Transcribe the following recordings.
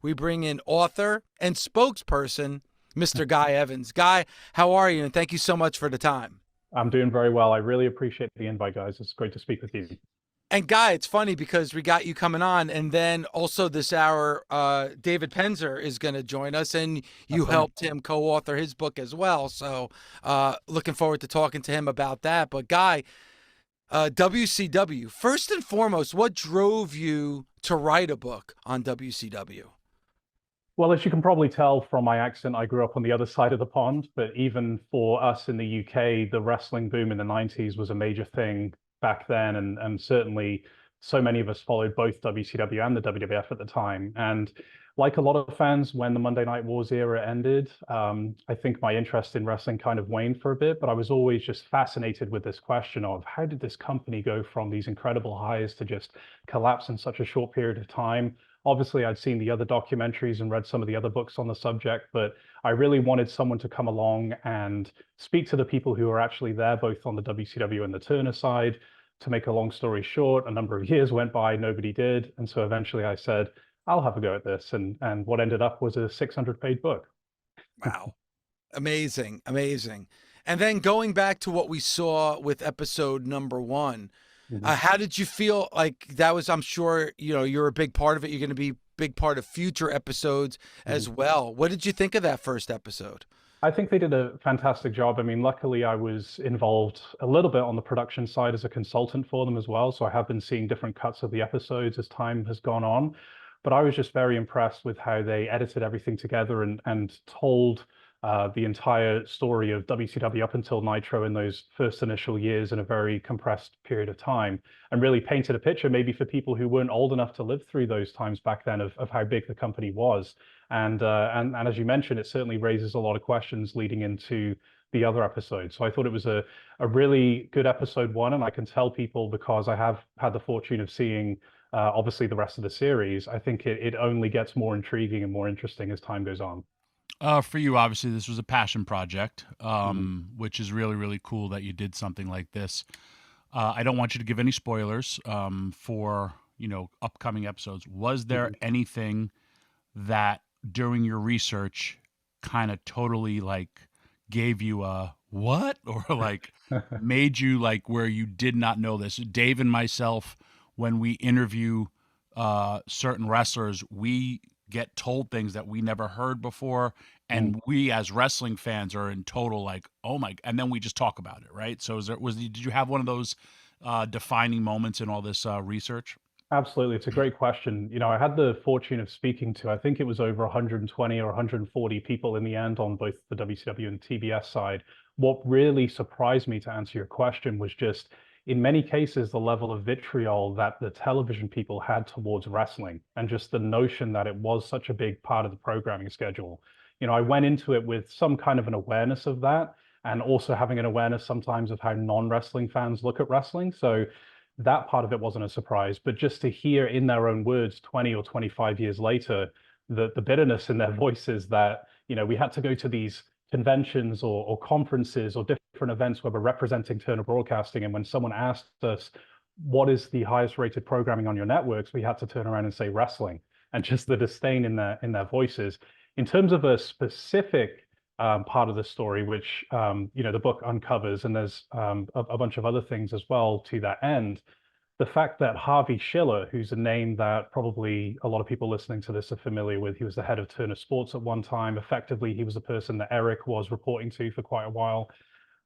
we bring in author and spokesperson, Mr. Guy Evans. Guy, how are you? And thank you so much for the time. I'm doing very well. I really appreciate the invite, guys. It's great to speak with you. And Guy, it's funny because we got you coming on, and then also this hour, David Penzer is going to join us, and you That's right. helped him co-author his book as well. So looking forward to talking to him about that. But Guy, WCW, first and foremost, what drove you to write a book on WCW? Well, as you can probably tell from my accent, I grew up on the other side of the pond. But even for us in the UK, the wrestling boom in the 90s was a major thing back then. And certainly so many of us followed both WCW and the WWF at the time. And like a lot of fans, when the Monday Night Wars era ended, I think my interest in wrestling kind of waned for a bit. But I was always just fascinated with this question of how did this company go from these incredible highs to just collapse in such a short period of time? Obviously, I'd seen the other documentaries and read some of the other books on the subject, but I really wanted someone to come along and speak to the people who are actually there, both on the WCW and the Turner side. To make a long story short, a number of years went by, nobody did. And so eventually I said, I'll have a go at this. And what ended up was a 600-page book. Wow. Amazing. Amazing. And then going back to what we saw with episode number one, Mhm. how did you feel like that was, I'm sure, you're a big part of it. You're going to be a big part of future episodes as Mhm. well. What did you think of that first episode? I think they did a fantastic job. I mean, luckily, I was involved a little bit on the production side as a consultant for them as well. So I have been seeing different cuts of the episodes as time has gone on. But I was just very impressed with how they edited everything together and told the entire story of WCW up until Nitro in those first initial years in a very compressed period of time, and really painted a picture maybe for people who weren't old enough to live through those times back then of how big the company was. And as you mentioned, it certainly raises a lot of questions leading into the other episodes. So I thought it was a really good episode one, and I can tell people because I have had the fortune of seeing obviously the rest of the series. I think it only gets more intriguing and more interesting as time goes on. For you, obviously, this was a passion project, Mhm. which is really, really cool that you did something like this. I don't want you to give any spoilers for upcoming episodes. Was there Mhm. anything that during your research kind of totally like gave you a what or like made you like where you did not know this? Dave and myself, when we interview certain wrestlers, we get told things that we never heard before, Mm. and we as wrestling fans are in total like, oh my, and then we just talk about it, right? So did you have one of those defining moments in all this research? Absolutely. It's a great question. I had the fortune of speaking to, I think it was over 120 or 140 people in the end on both the WCW and TBS side. What really surprised me, to answer your question, was just in many cases the level of vitriol that the television people had towards wrestling and just the notion that it was such a big part of the programming schedule. I went into it with some kind of an awareness of that, and also having an awareness sometimes of how non-wrestling fans look at wrestling. So that part of it wasn't a surprise, but just to hear in their own words 20 or 25 years later, the bitterness in their voices that, we had to go to these conventions or conferences or different events where we're representing Turner Broadcasting. And when someone asked us, what is the highest rated programming on your networks, we had to turn around and say wrestling, and just the disdain in their voices. In terms of a specific part of the story, which the book uncovers, and there's a bunch of other things as well to that end. The fact that Harvey Schiller, who's a name that probably a lot of people listening to this are familiar with, he was the head of Turner Sports at one time. Effectively, he was the person that Eric was reporting to for quite a while.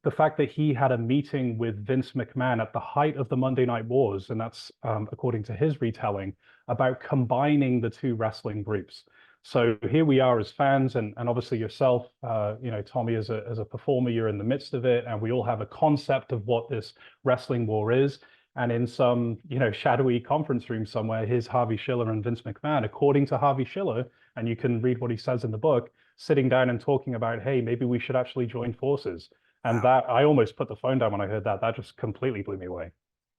The fact that he had a meeting with Vince McMahon at the height of the Monday Night Wars, and that's according to his retelling, about combining the two wrestling groups. So here we are as fans, and obviously yourself, Tommy, as a performer, you're in the midst of it, and we all have a concept of what this wrestling war is. And in some, shadowy conference room somewhere, here's Harvey Schiller and Vince McMahon, according to Harvey Schiller, and you can read what he says in the book, sitting down and talking about, hey, maybe we should actually join forces. And Wow. that, I almost put the phone down when I heard that. That just completely blew me away.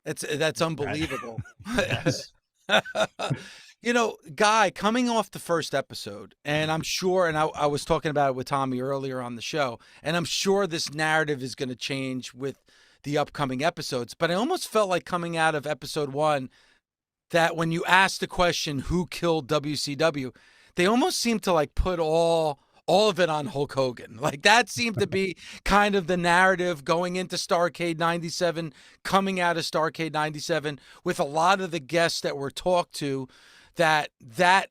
That's unbelievable. Yes. Guy, coming off the first episode, and I'm sure, and I was talking about it with Tommy earlier on the show, and I'm sure this narrative is going to change with the upcoming episodes, but I almost felt like coming out of episode one that when you asked the question, who killed WCW, they almost seem to like put all of it on Hulk Hogan. Like that seemed to be kind of the narrative going into Starrcade 97, coming out of Starrcade 97, with a lot of the guests that were talked to, that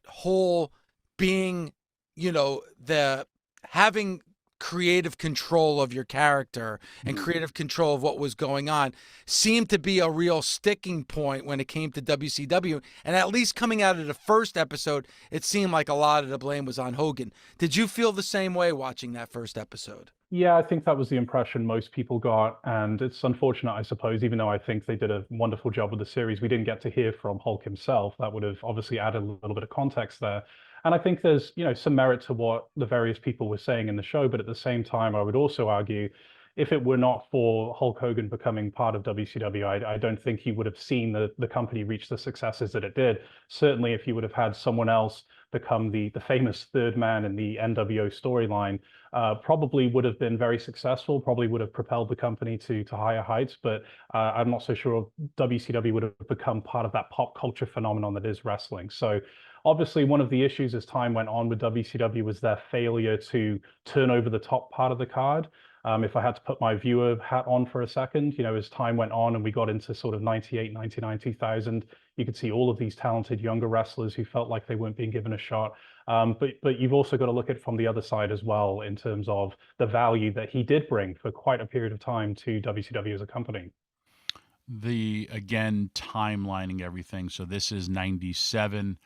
whole being, the having creative control of your character and creative control of what was going on seemed to be a real sticking point when it came to WCW. And at least coming out of the first episode, it seemed like a lot of the blame was on Hogan. Did you feel the same way watching that first episode? Yeah, I think that was the impression most people got. And it's unfortunate, I suppose, even though I think they did a wonderful job with the series, we didn't get to hear from Hulk himself. That would have obviously added a little bit of context there. And I think there's, some merit to what the various people were saying in the show. But at the same time, I would also argue, if it were not for Hulk Hogan becoming part of WCW, I don't think he would have seen the company reach the successes that it did. Certainly, if you would have had someone else become the famous third man in the NWO storyline, probably would have been very successful, probably would have propelled the company to higher heights. But I'm not so sure WCW would have become part of that pop culture phenomenon that is wrestling. So obviously, one of the issues as time went on with WCW was their failure to turn over the top part of the card. If I had to put my viewer hat on for a second, as time went on and we got into sort of 98, 99, 2000, you could see all of these talented younger wrestlers who felt like they weren't being given a shot. But you've also got to look at it from the other side as well, in terms of the value that he did bring for quite a period of time to WCW as a company. Again, timelining everything. So this is 97.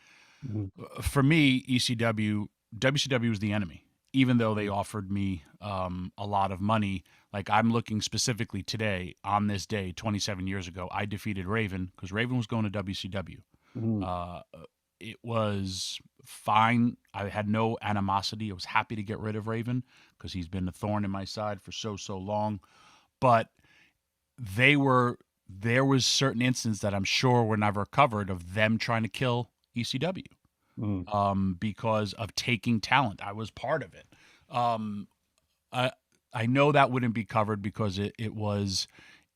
Mhm. For me, WCW was the enemy. Even though they offered me a lot of money, like I'm looking specifically today, on this day, 27 years ago, I defeated Raven because Raven was going to WCW. Mhm. It was fine. I had no animosity. I was happy to get rid of Raven because he's been a thorn in my side for so long. But there was certain instances that I'm sure were never covered of them trying to kill ECW. Mhm. Because of taking talent. I was part of it. I I know that wouldn't be covered because it was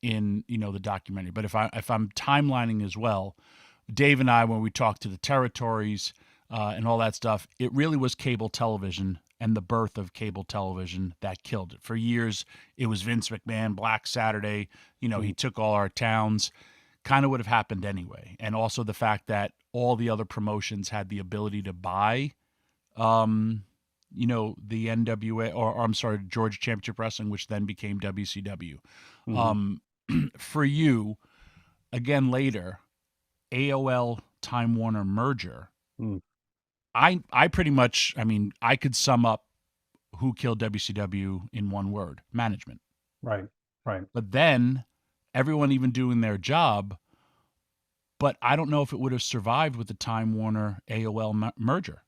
in the documentary. But if I'm timelining as well, Dave and I, when we talked to the territories and all that stuff, it really was cable television and the birth of cable television that killed it. For years, it was Vince McMahon, Black Saturday. He took all our towns. Kind of would have happened anyway. And also the fact that all the other promotions had the ability to buy, the NWA, or I'm sorry, Georgia Championship Wrestling, which then became WCW. Mhm. For you, again later, AOL Time Warner merger. Mhm. I pretty much, I could sum up who killed WCW in one word: management. Right. Right. But then everyone even doing their job. But I don't know if it would have survived with the Time Warner AOL merger.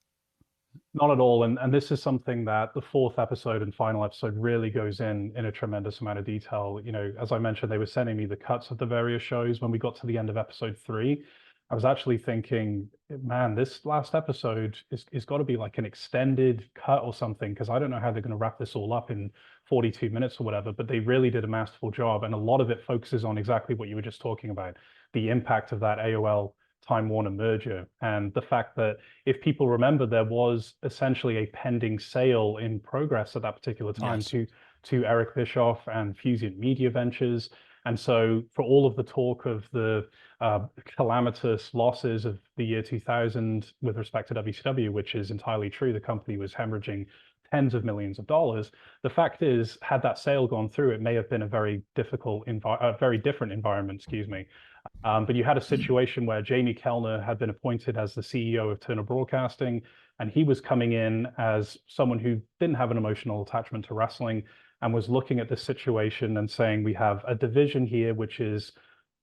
Not at all. And this is something that the fourth episode and final episode really goes in a tremendous amount of detail. As I mentioned, they were sending me the cuts of the various shows. When we got to the end of episode 3, I was actually thinking, man, this last episode is got to be like an extended cut or something, because I don't know how they're going to wrap this all up in 42 minutes or whatever. But they really did a masterful job. And a lot of it focuses on exactly what you were just talking about, the impact of that AOL Time Warner merger, and the fact that, if people remember, there was essentially a pending sale in progress at that particular time Yes. to Eric Bischoff and Fusion Media Ventures. And so, for all of the talk of the calamitous losses of the year 2000 with respect to WCW, which is entirely true, the company was hemorrhaging tens of millions of dollars. The fact is, had that sale gone through, it may have been a very very different environment, excuse me. But you had a situation where Jamie Kellner had been appointed as the CEO of Turner Broadcasting, and he was coming in as someone who didn't have an emotional attachment to wrestling, and was looking at this situation and saying, we have a division here which is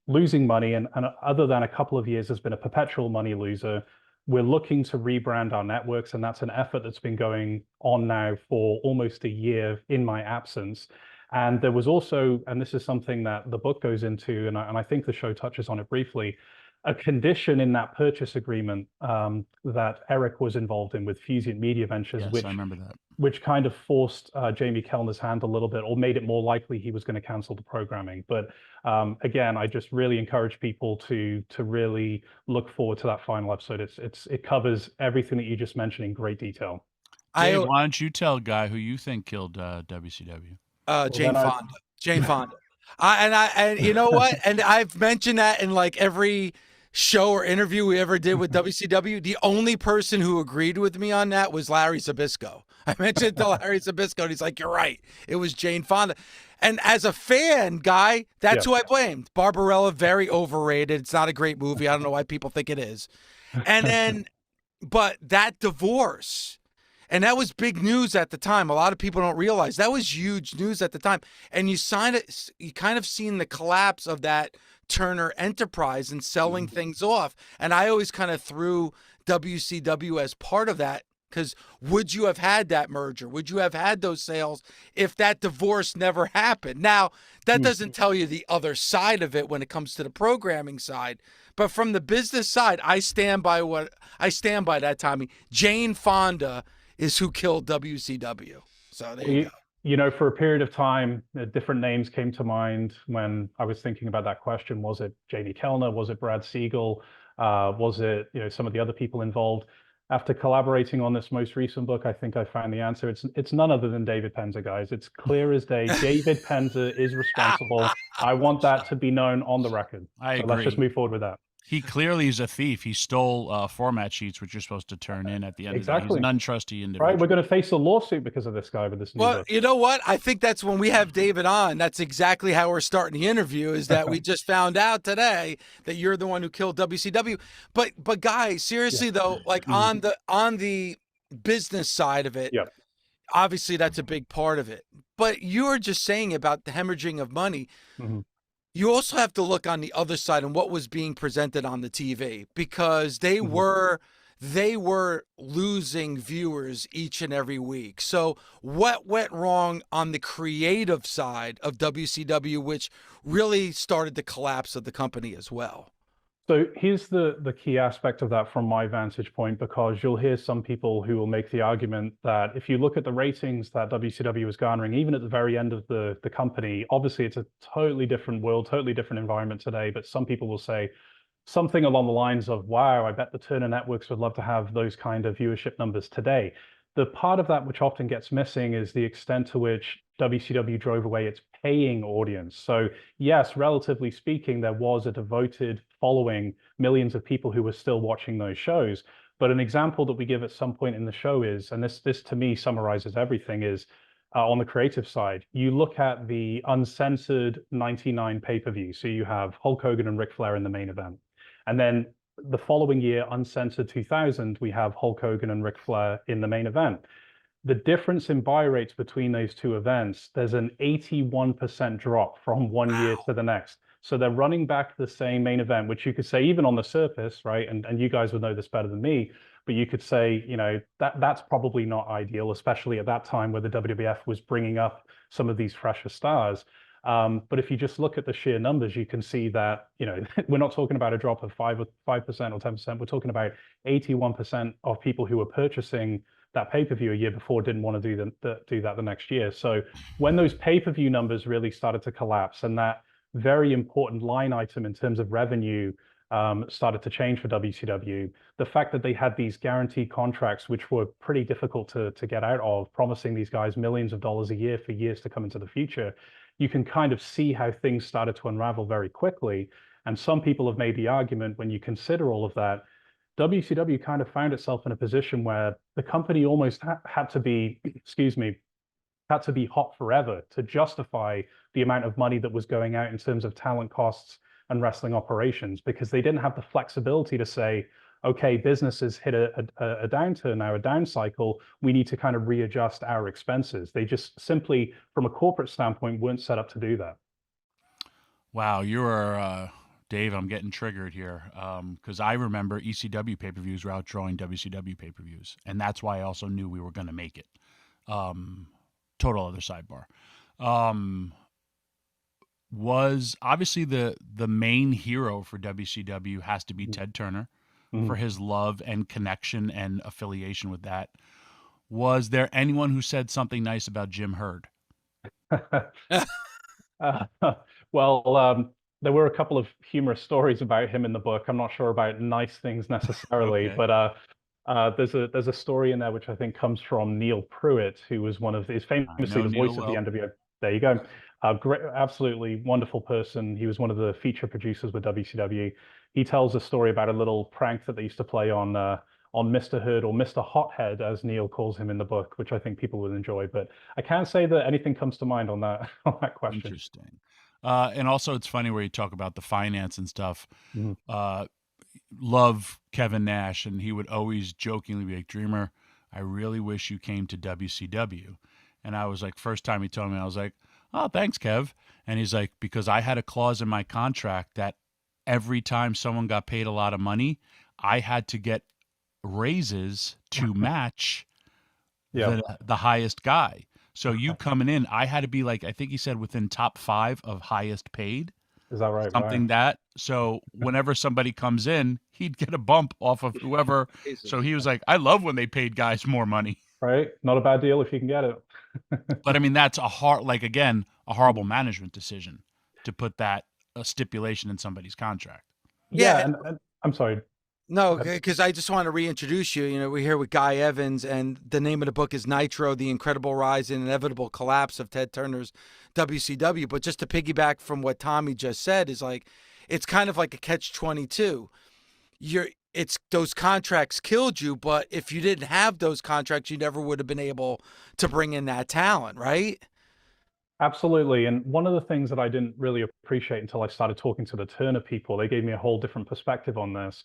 losing money, and other than a couple of years has been a perpetual money loser. We're looking to rebrand our networks, and that's an effort that's been going on now for almost a year in my absence. And there was also, and this is something that the book goes into, and I think the show touches on it briefly, a condition in that purchase agreement that Eric was involved in with Fusion Media Ventures, Yes, I remember that. which kind of forced Jamie Kellner's hand a little bit, or made it more likely he was going to cancel the programming. But again, I just really encourage people to really look forward to that final episode. It covers everything that you just mentioned in great detail. Dave, why don't you tell a guy who you think killed WCW? Jane Fonda. Jane Fonda. And you know what? And I've mentioned that in like every show or interview we ever did with WCW. The only person who agreed with me on that was Larry Zbyszko. I mentioned to Larry Zbyszko, and he's like, "You're right. It was Jane Fonda." And as a fan, guy, that's who I blamed. Barbarella, very overrated. It's not a great movie. I don't know why people think it is. And then, but that divorce. And that was big news at the time. A lot of people don't realize that was huge news at the time. And you kind of seen the collapse of that Turner Enterprise and selling things off. And I always kind of threw WCW as part of that, because would you have had that merger? Would you have had those sales if that divorce never happened? Now, that doesn't tell you the other side of it when it comes to the programming side. But from the business side, I stand by that, Tommy. Jane Fonda is who killed WCW. So there you go. You know, for a period of time, different names came to mind when I was thinking about that question. Was it Jamie Kellner? Was it Brad Siegel? Was it, some of the other people involved? After collaborating on this most recent book, I think I found the answer. It's none other than David Penzer, guys. It's clear as day. David Penzer is responsible. I want that to be known on the record. I agree. Let's just move forward with that. He clearly is a thief. He stole format sheets, which you're supposed to turn in at the end of the day. He's an untrusty individual. Right, we're going to face a lawsuit because of this guy with this new book. You know what? I think that's when we have David on. That's exactly how we're starting the interview, is that we just found out today that you're the one who killed WCW. But guys, seriously though, like on the business side of it, obviously that's a big part of it. But you were just saying about the hemorrhaging of money. You also have to look on the other side and what was being presented on the TV, because they were losing viewers each and every week. So what went wrong on the creative side of WCW, which really started the collapse of the company as well? So here's the key aspect of that from my vantage point, because you'll hear some people who will make the argument that if you look at the ratings that WCW was garnering, even at the very end of the company, obviously it's a totally different world, totally different environment today, but some people will say something along the lines of, wow, I bet the Turner networks would love to have those kind of viewership numbers today. The part of that which often gets missing is the extent to which WCW drove away its paying audience. So yes, relatively speaking, there was a devoted following, millions of people who were still watching those shows. But an example that we give at some point in the show is, and this to me summarizes everything, is on the creative side, you look at the uncensored 99 pay-per-view. So you have Hulk Hogan and Ric Flair in the main event. And then the following year, uncensored 2000, we have Hulk Hogan and Ric Flair in the main event. The difference in buy rates between those two events, there's an 81% drop from one year to the next. So they're running back the same main event, which you could say even on the surface, right? And you guys would know this better than me, but you could say, that's probably not ideal, especially at that time where the WWF was bringing up some of these fresher stars. But if you just look at the sheer numbers, you can see that, we're not talking about a drop of 5% or 10%. We're talking about 81% of people who were purchasing that pay-per-view a year before didn't want to do that the next year. So when those pay-per-view numbers really started to collapse, and that very important line item in terms of revenue started to change for WCW, the fact that they had these guaranteed contracts, which were pretty difficult to get out of, promising these guys millions of dollars a year for years to come into the future, you can kind of see how things started to unravel very quickly. And some people have made the argument, when you consider all of that, WCW kind of found itself in a position where the company almost had to be, had to be hot forever to justify the amount of money that was going out in terms of talent costs and wrestling operations, because they didn't have the flexibility to say, okay, business has hit a downturn now, a down cycle, we need to kind of readjust our expenses. They just simply, from a corporate standpoint, weren't set up to do that. Wow, you're Dave, I'm getting triggered here, because I remember ECW pay-per-views were outdrawing WCW pay-per-views, and that's why I also knew we were going to make it. Total other sidebar. was obviously the main hero for WCW has to be Ted Turner for Mhm. his love and connection and affiliation with that. Was there anyone who said something nice about Jim Herd? Uh, well, there were a couple of humorous stories about him in the book. I'm not sure about nice things necessarily, Okay. but there's a story in there which I think comes from Neil Pruitt, who was one of his I famously know the Neil voice of the well. NWO. There you go. Great, absolutely wonderful person. He was one of the feature producers with WCW. He tells a story about a little prank that they used to play on Mr. Hood, or Mr. Hothead, as Neil calls him in the book, which I think people will enjoy. But I can't say that anything comes to mind on that on that question. Interesting. And also, it's funny where you talk about the finance and stuff. Mhm. Uh, love Kevin Nash, and he would always jokingly be like, "Dreamer, I really wish you came to WCW." And I was like, first time he told me, I was like, "Oh, thanks, Kev." And he's like, "Because I had a clause in my contract that every time someone got paid a lot of money, I had to get raises to match Yeah, the highest guy. So you coming in, I had to be like, I think he said within top 5 of highest paid, is that right? Wow. something that. So whenever somebody comes in, he'd get a bump off of whoever. So he was like, I love when they paid guys more money. Right? Not a bad deal if you can get it. But I mean, that's a hard, like again, a horrible Mhm. management decision to put that a stipulation in somebody's contract. Yeah, Yeah, and I'm sorry. Go no, ahead. because I just want to reintroduce you. You know, we're here with Guy Evans, and the name of the book is Nitro: The Incredible Rise and Inevitable Collapse of Ted Turner's WCW. But just to piggyback from what Tommy just said, is like it's kind of like a catch-22. It's those contracts killed you, but if you didn't have those contracts, you never would have been able to bring in that talent, right? Absolutely. And one of the things that I didn't really appreciate until I started talking to the Turner people, they gave me a whole different perspective on this.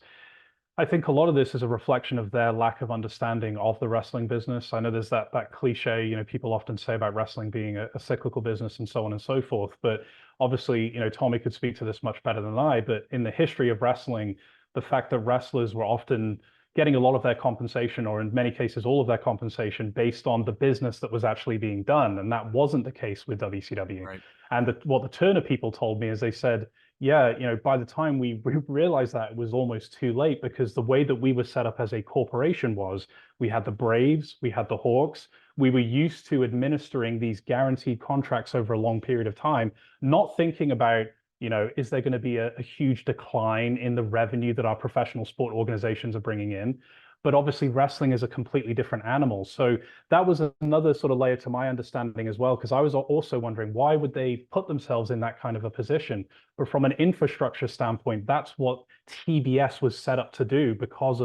I think a lot of this is a reflection of their lack of understanding of the wrestling business. I know there's that cliche, people often say about wrestling being a cyclical business and so on and so forth. But obviously, Tommy could speak to this much better than I. But in the history of wrestling, the fact that wrestlers were often getting a lot of their compensation, or in many cases, all of their compensation, based on the business that was actually being done. And that wasn't the case with WCW. Right. And what the Turner people told me is they said, yeah, by the time we realized that, it was almost too late, because the way that we were set up as a corporation was we had the Braves, we had the Hawks, we were used to administering these guaranteed contracts over a long period of time, not thinking about, is there going to be a huge decline in the revenue that our professional sport organizations are bringing in? But obviously, wrestling is a completely different animal. So that was another sort of layer to my understanding as well, because I was also wondering, why would they put themselves in that kind of a position? But from an infrastructure standpoint, that's what TBS was set up to do, because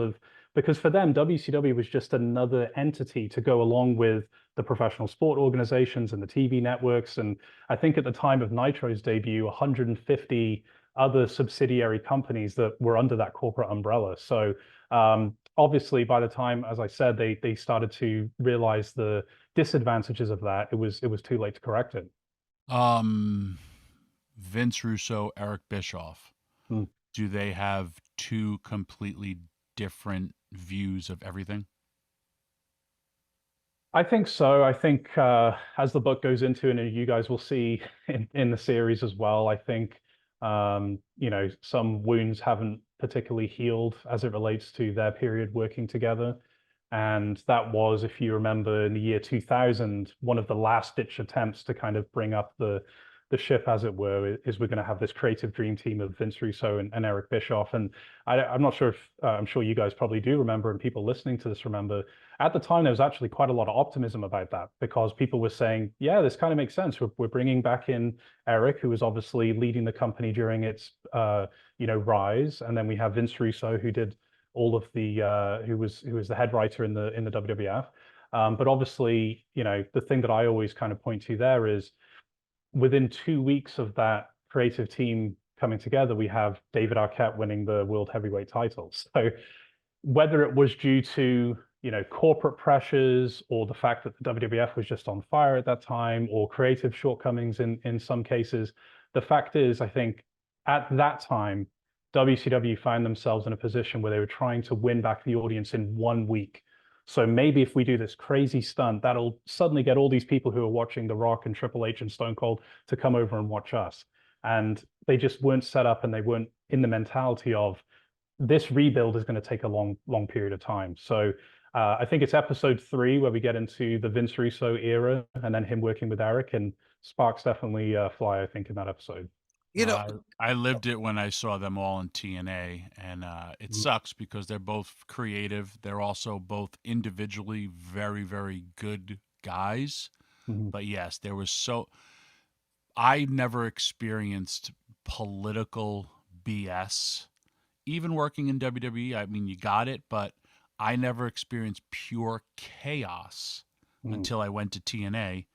for them, WCW was just another entity to go along with the professional sport organizations and the TV networks. And I think at the time of Nitro's debut, 150 other subsidiary companies that were under that corporate umbrella. So obviously, by the time, as I said, they started to realize the disadvantages of that, it was too late to correct it. Um, Vince Russo, Eric Bischoff. Hmm. Do they have two completely different views of everything? I think so. I think as the book goes into, and you guys will see in the series as well, I think some wounds haven't particularly healed as it relates to their period working together. And that was, if you remember, in the year 2000, one of the last ditch attempts to kind of bring up the ship, as it were, is we're going to have this creative dream team of Vince Russo and Eric Bischoff. And I'm not sure if I'm sure you guys probably do remember, and people listening to this remember, at the time there was actually quite a lot of optimism about that, because people were saying, yeah, this kind of makes sense. We're bringing back in Eric, who was obviously leading the company during its rise, and then we have Vince Russo, who did all of the who was the head writer in the WWF. But obviously, the thing that I always kind of point to there is, within 2 weeks of that creative team coming together, we have David Arquette winning the world heavyweight titles. So whether it was due to corporate pressures, or the fact that the WWF was just on fire at that time, or creative shortcomings in some cases, the fact is, I think at that time, WCW found themselves in a position where they were trying to win back the audience in 1 week. So maybe if we do this crazy stunt, that'll suddenly get all these people who are watching The Rock and Triple H and Stone Cold to come over and watch us. and they just weren't set up, and they weren't in the mentality of this rebuild is going to take a long period of time. So I think it's episode 3 where we get into the Vince Russo era, and then him working with Eric, and sparks definitely fly, I think, in that episode. You know, I lived it when I saw them all in TNA, and it sucks because they're both creative. They're also both individually very, very good guys. Mhm. But yes, there was I never experienced political BS. Even working in WWE, I mean, you got it, but I never experienced pure chaos until I went to TNA.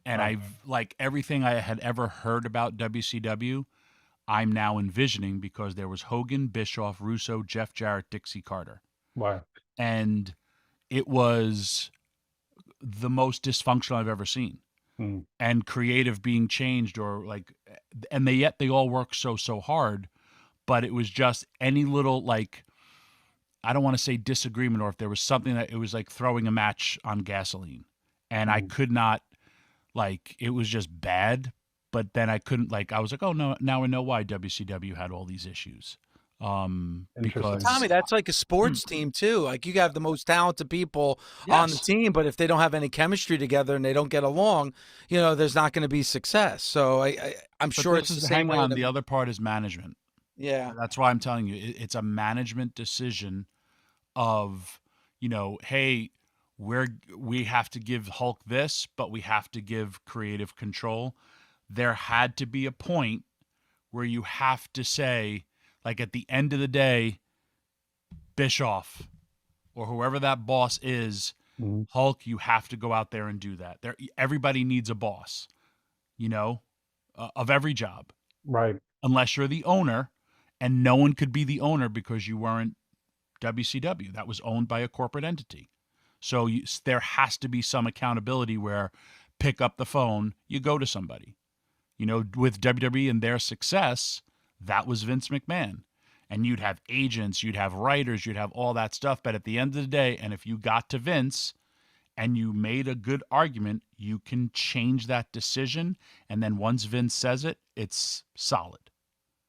And Right. I've like everything I had ever heard about WCW, I'm now envisioning because there was Hogan, Bischoff, Russo, Jeff Jarrett, Dixie Carter. Wow. And it was the most dysfunctional I've ever seen. Mm. And creative being changed, or like, and yet they all work so hard, but it was just any little, like, I don't want to say disagreement, or if there was something that it was like throwing a match on gasoline, and I could not, like, it was just bad. But then I couldn't, like, I was like, oh no, now I know why WCW had all these issues. Interesting. Because Tommy, that's like a sports team too. Like you have the most talented people on the Yes. team, but if they don't have any chemistry together and they don't get along, you know, there's not going to be success. So I'm But sure this it's the is, same hang way. on, the other part is management. Yeah. That's why I'm telling you, it's a management decision of, you know, hey, we have to give Hulk this, but we have to give creative control. There had to be a point where you have to say, like, at the end of the day, Bischoff or whoever that boss is, Mhm. Hulk, you have to go out there and do that. Everybody needs a boss, you know, of every job, Right. unless you're the owner, and no one could be the owner because you weren't WCW. That was owned by a corporate entity. So there has to be some accountability where pick up the phone, you go to somebody. You know, with WWE and their success, that was Vince McMahon. And you'd have agents, you'd have writers, you'd have all that stuff. But at the end of the day, and if you got to Vince and you made a good argument, you can change that decision. And then once Vince says it, it's solid.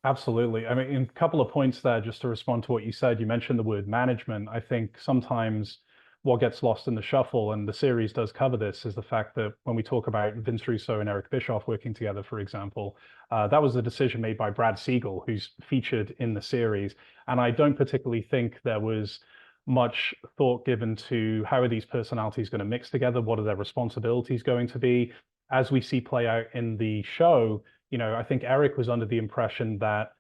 Absolutely. I mean, in a couple of points there, just to respond to what you said, you mentioned the word management. I think sometimes what gets lost in the shuffle, and the series does cover this, is the fact that when we talk about Vince Russo and Eric Bischoff working together, for example, that was a decision made by Brad Siegel, who's featured in the series. And I don't particularly think there was much thought given to how are these personalities going to mix together? What are their responsibilities going to be? As we see play out in the show, you know, I think Eric was under the impression that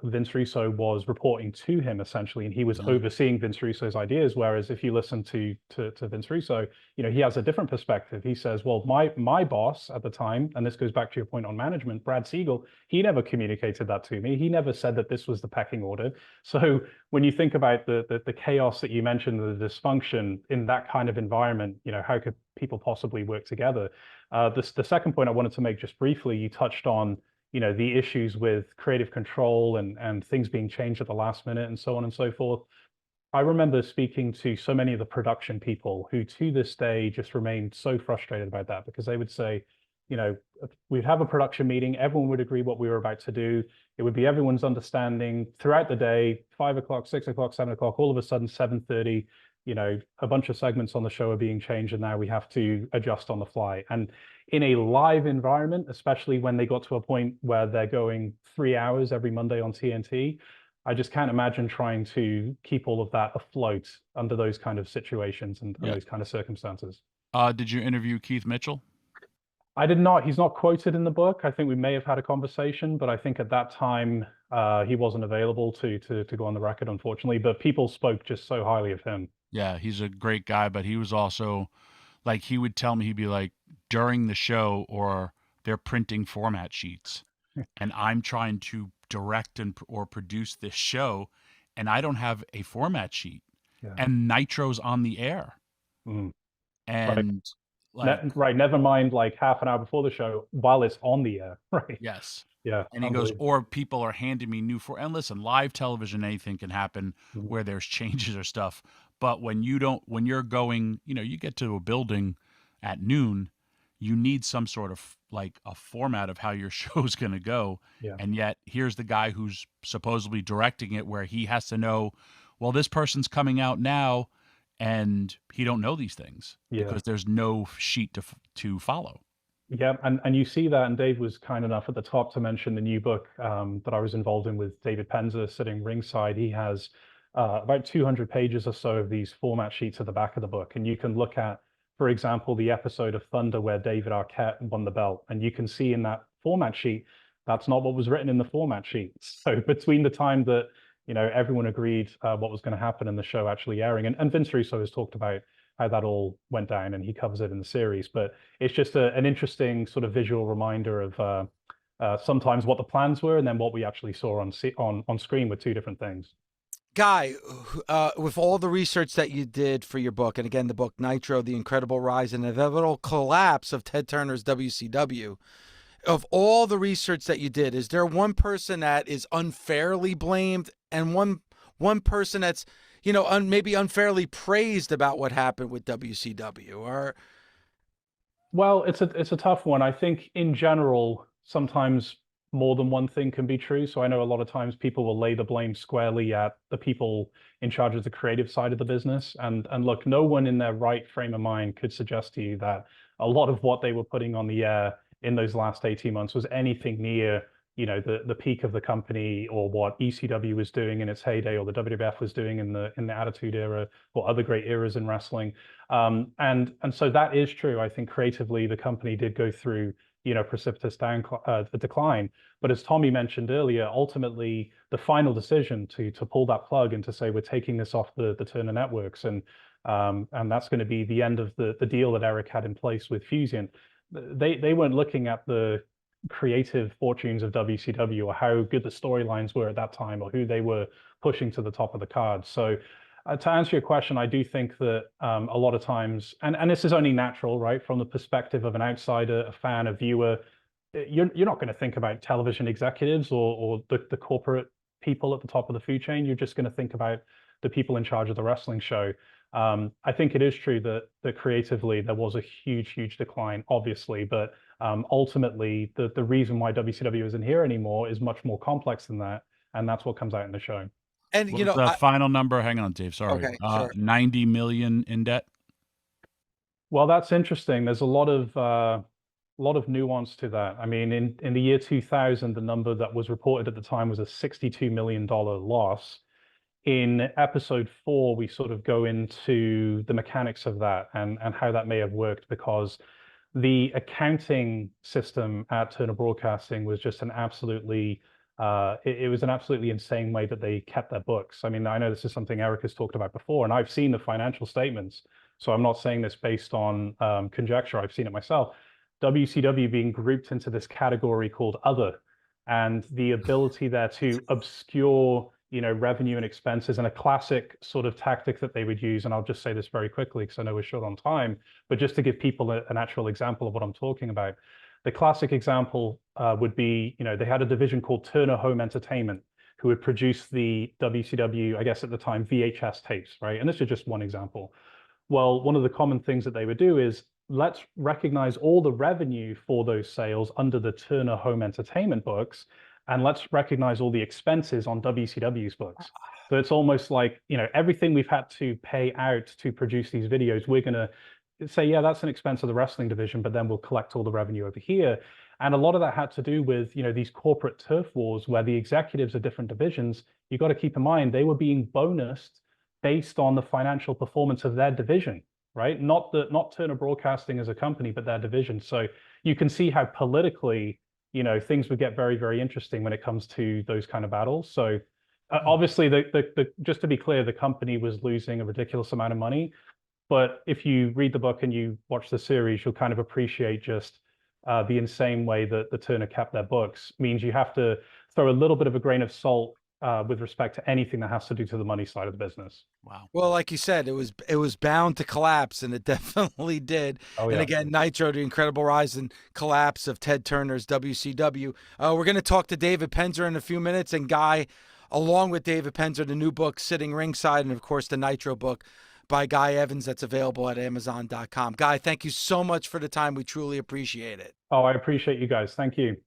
Vince Russo was reporting to him essentially, and he was overseeing Vince Russo's ideas. Whereas if you listen to Vince Russo, you know, he has a different perspective. He says, well, my boss at the time, and this goes back to your point on management, Brad Siegel, he never communicated that to me. He never said that this was the pecking order. So when you think about the chaos that you mentioned, the dysfunction in that kind of environment, you know, how could people possibly work together? The second point I wanted to make just briefly, you touched on, you know, the issues with creative control and things being changed at the last minute and so on and so forth. I remember speaking to so many of the production people who to this day just remain so frustrated about that, because they would say, you know, we'd have a production meeting, everyone would agree what we were about to do. It would be everyone's understanding throughout the day, 5 o'clock, 6 o'clock, 7 o'clock, all of a sudden 7:30, you know, a bunch of segments on the show are being changed, and now we have to adjust on the fly. And in a live environment, especially when they got to a point where they're going 3 hours every Monday on TNT, I just can't imagine trying to keep all of that afloat under those kind of situations and Yeah. those kind of circumstances. Did you interview Keith Mitchell? I did not. He's not quoted in the book. I think we may have had a conversation, but I think at that time he wasn't available to go on the record, unfortunately. But people spoke just so highly of him. Yeah, he's a great guy, but he was also, like, he would tell me, he'd be like, during the show, or they're printing format sheets, and I'm trying to direct or produce this show, and I don't have a format sheet, Yeah. and Nitro's on the air, Mm. and like, Right. Never mind, like half an hour before the show, while it's on the air. Right. yes. Yeah. And he goes, or people are handing me and listen, live television, anything can happen where there's changes or stuff. But when you're going, you know, you get to a building at noon, you need some sort of like a format of how your show's going to go. Yeah. And yet here's the guy who's supposedly directing it where he has to know, well, this person's coming out now, and he don't know these things Yeah. because there's no sheet to follow. Yeah, and you see that, and Dave was kind enough at the top to mention the new book that I was involved in with David Penza sitting ringside. He has about 200 pages or so of these format sheets at the back of the book, and you can look at, for example, the episode of Thunder where David Arquette won the belt, and you can see in that format sheet that's not what was written in the format sheet. So between the time that everyone agreed what was going to happen and the show actually airing, and Vince Russo has talked about how that all went down, and he covers it in the series. But it's just an interesting sort of visual reminder of sometimes what the plans were and then what we actually saw on screen with two different things. Guy, with all the research that you did for your book, and again, the book Nitro, The Incredible Rise and Inevitable Collapse of Ted Turner's WCW, of all the research that you did, is there one person that is unfairly blamed and one person that's maybe unfairly praised about what happened with WCW? Or Well, it's a tough one. I think in general, sometimes more than one thing can be true. So I know a lot of times people will lay the blame squarely at the people in charge of the creative side of the business. And look, no one in their right frame of mind could suggest to you that a lot of what they were putting on the air in those last 18 months was anything near the peak of the company, or what ECW was doing in its heyday, or the WWF was doing in the Attitude Era, or other great eras in wrestling. And so that is true. I think creatively the company did go through precipitous decline. But as Tommy mentioned earlier, ultimately the final decision to pull that plug and to say we're taking this off the Turner networks, and that's going to be the end of the deal that Eric had in place with Fusion. They weren't looking at the creative fortunes of WCW or how good the storylines were at that time or who they were pushing to the top of the card. So to answer your question, I do think that a lot of times, and this is only natural, right? From the perspective of an outsider, a fan, a viewer, you're not going to think about television executives or the corporate people at the top of the food chain. You're just going to think about the people in charge of the wrestling show. I think it is true that creatively there was a huge decline, obviously, but ultimately the reason why WCW isn't here anymore is much more complex than that, and that's what comes out in the show. And the final number, hang on, Dave, sorry. Okay, sure. 90 million in debt. Well, that's interesting. There's a lot of nuance to that. I mean, in the year 2000, the number that was reported at the time was a $62 million loss. In episode 4, we sort of go into the mechanics of that and how that may have worked, because the accounting system at Turner Broadcasting was just an absolutely it was an absolutely insane way that they kept their books. I mean, I know this is something Eric has talked about before, and I've seen the financial statements, so I'm not saying this based on conjecture. I've seen it myself. WCW being grouped into this category called Other, and the ability there to obscure revenue and expenses, and a classic sort of tactic that they would use. And I'll just say this very quickly because I know we're short on time, but just to give people an actual example of what I'm talking about. The classic example would be, they had a division called Turner Home Entertainment, who would produce the WCW, I guess at the time, VHS tapes, right? And this is just one example. Well, one of the common things that they would do is, let's recognize all the revenue for those sales under the Turner Home Entertainment books, and let's recognize all the expenses on WCW's books. So it's almost like, everything we've had to pay out to produce these videos, we're going to say, yeah, that's an expense of the wrestling division, but then we'll collect all the revenue over here. And a lot of that had to do with, these corporate turf wars where the executives of different divisions, you've got to keep in mind, they were being bonused based on the financial performance of their division, right? Not Turner Broadcasting as a company, but their division. So you can see how politically, things would get very, very interesting when it comes to those kind of battles. So obviously, just to be clear, the company was losing a ridiculous amount of money. But if you read the book and you watch the series, you'll kind of appreciate just the insane way that the Turner kept their books. Means you have to throw a little bit of a grain of salt with respect to anything that has to do to the money side of the business. Wow. Well, like you said, it was bound to collapse, and it definitely did. Oh, yeah. And again, Nitro, The Incredible Rise and Collapse of Ted Turner's WCW. We're going to talk to David Penza in a few minutes, and Guy, along with David Penza, the new book, Sitting Ringside, and of course the Nitro book. by Guy Evans that's available at Amazon.com. Guy, thank you so much for the time. We truly appreciate it. Oh, I appreciate you guys. Thank you.